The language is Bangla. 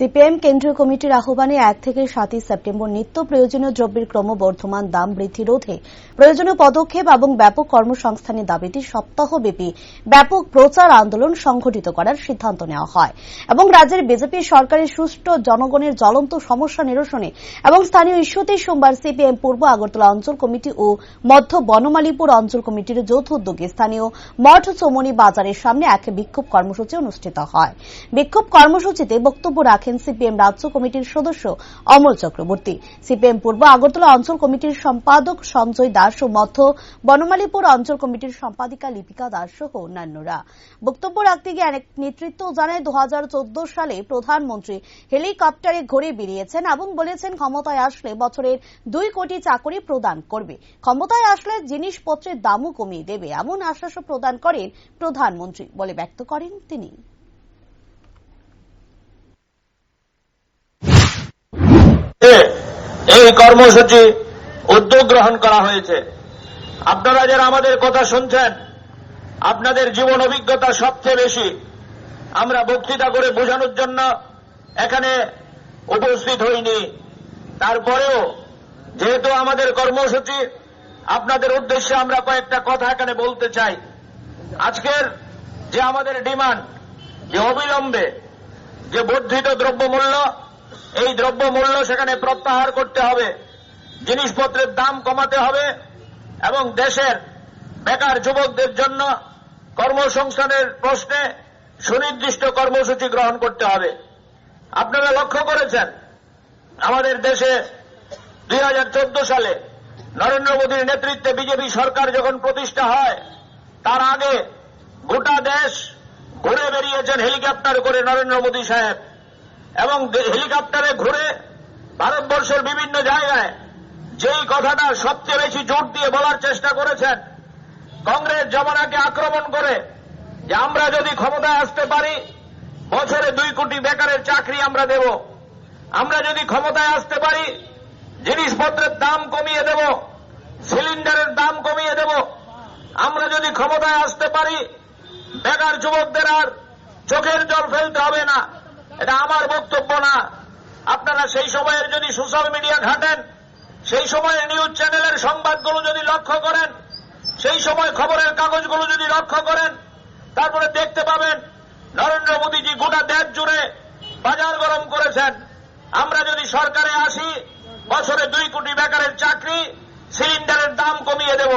সিপিএম কেন্দ্রীয় কমিটির আহ্বানে 1 থেকে 7 সেপ্টেম্বর নিত্য প্রয়োজনীয় দ্রব্যের ক্রমবর্ধমান দাম বৃদ্ধি রোধে প্রয়োজনীয় পদক্ষেপ এবং ব্যাপক কর্মসংস্থানের দাবিতে সপ্তাহব্যাপী ব্যাপক প্রচার আন্দোলন সংঘটিত করার সিদ্ধান্ত নেওয়া হয় এবং রাজ্যের বিজেপি সরকারের সুষ্ঠু জনগণের জ্বলন্ত সমস্যা নিরসনে এবং স্থানীয় ইস্যুতে সোমবার সিপিএম পূর্ব আগরতলা অঞ্চল কমিটি ও মধ্য বনমালীপুর অঞ্চল কমিটির যৌথ উদ্যোগে স্থানীয় মঠ চৌমনি বাজারের সামনে এক বিক্ষোভ কর্মসূচি অনুষ্ঠিত হয়। বিক্ষোভ কর্মসূচিতে বক্তব্য রাখেন সিপিএম রাজ্য কমিটির সদস্য অমল চক্রবর্তী, সিপিএম পূর্ব আগরতলা অঞ্চল কমিটির সম্পাদক সঞ্জয় দাস ও মধ্য বনমালীপুর অঞ্চল কমিটির সম্পাদিকা লিপিকা দাস সহ অন্যান্যরা। বক্তব্য রাখতে গিয়ে নেতৃত্ব জানায় 2014 সালে প্রধানমন্ত্রী হেলিকপ্টারে ঘুরে বেরিয়েছেন এবং বলেছেন ক্ষমতায় আসলে বছরের 2 কোটি চাকরি প্রদান করবে, ক্ষমতায় আসলে জিনিসপত্রের দামও কমিয়ে দেবে এমন আশ্বাসও প্রদান করেন প্রধানমন্ত্রী বলে ব্যক্ত করেন তিনি। এই কর্মসূচি উদ্যোগ গ্রহণ করা হয়েছে। আপনারা যারা আমাদের কথা শুনছেন, আপনাদের জীবন অভিজ্ঞতা সবচেয়ে বেশি। আমরা বক্তৃতা করে বোঝানোর জন্য এখানে উপস্থিত হইনি। তারপরেও যেহেতু আমাদের কর্মসূচি, আপনাদের উদ্দেশ্যে আমরা কয়েকটা কথা এখানে বলতে চাই। আজকের যে আমাদের ডিমান্ড, যে অবিলম্বে যে বর্ধিত দ্রব্যমূল্য, এই দ্রব্যমূল্য সেখানে প্রত্যাহার করতে হবে, জিনিসপত্রের দাম কমাতে হবে এবং দেশের বেকার যুবকদের জন্য কর্মসংস্থানের প্রশ্নে সুনির্দিষ্ট কর্মসূচি গ্রহণ করতে হবে। আপনারা লক্ষ্য করেছেন আমাদের দেশে 2014 সালে নরেন্দ্র মোদীর নেতৃত্বে বিজেপি সরকার যখন প্রতিষ্ঠা হয়, তার আগে গোটা দেশ ঘুরে বেরিয়েছেন হেলিকপ্টার করে নরেন্দ্র মোদী সাহেব, এবং হেলিকপ্টারে ঘুরে ভারতবর্ষের বিভিন্ন জায়গায় যেই কথাটা সবচেয়ে বেশি জোর দিয়ে বলার চেষ্টা করেছেন, কংগ্রেস জমানাকে আক্রমণ করে যে আমরা যদি ক্ষমতায় আসতে পারি বছরে 2 কোটি বেকারের চাকরি আমরা দেব, আমরা যদি ক্ষমতায় আসতে পারি জিনিসপত্রের দাম কমিয়ে দেব, সিলিন্ডারের দাম কমিয়ে দেব, আমরা যদি ক্ষমতায় আসতে পারি বেকার যুবকদের আর চোখের জল ফেলতে হবে না। এটা আমার বক্তব্য না। আপনারা সেই সময়ের যদি সোশ্যাল মিডিয়া ঘাটেন, সেই সময়ের নিউজ চ্যানেলের সংবাদগুলো যদি লক্ষ্য করেন, সেই সময় খবরের কাগজগুলো যদি লক্ষ্য করেন, তারপরে দেখতে পাবেন নরেন্দ্র মোদীজি গোটা দেশ জুড়ে বাজার গরম করেছেন। আমরা যদি সরকারে আসি বছরে 2 কোটি বেকারের চাকরি, সিলিন্ডারের দাম কমিয়ে দেব।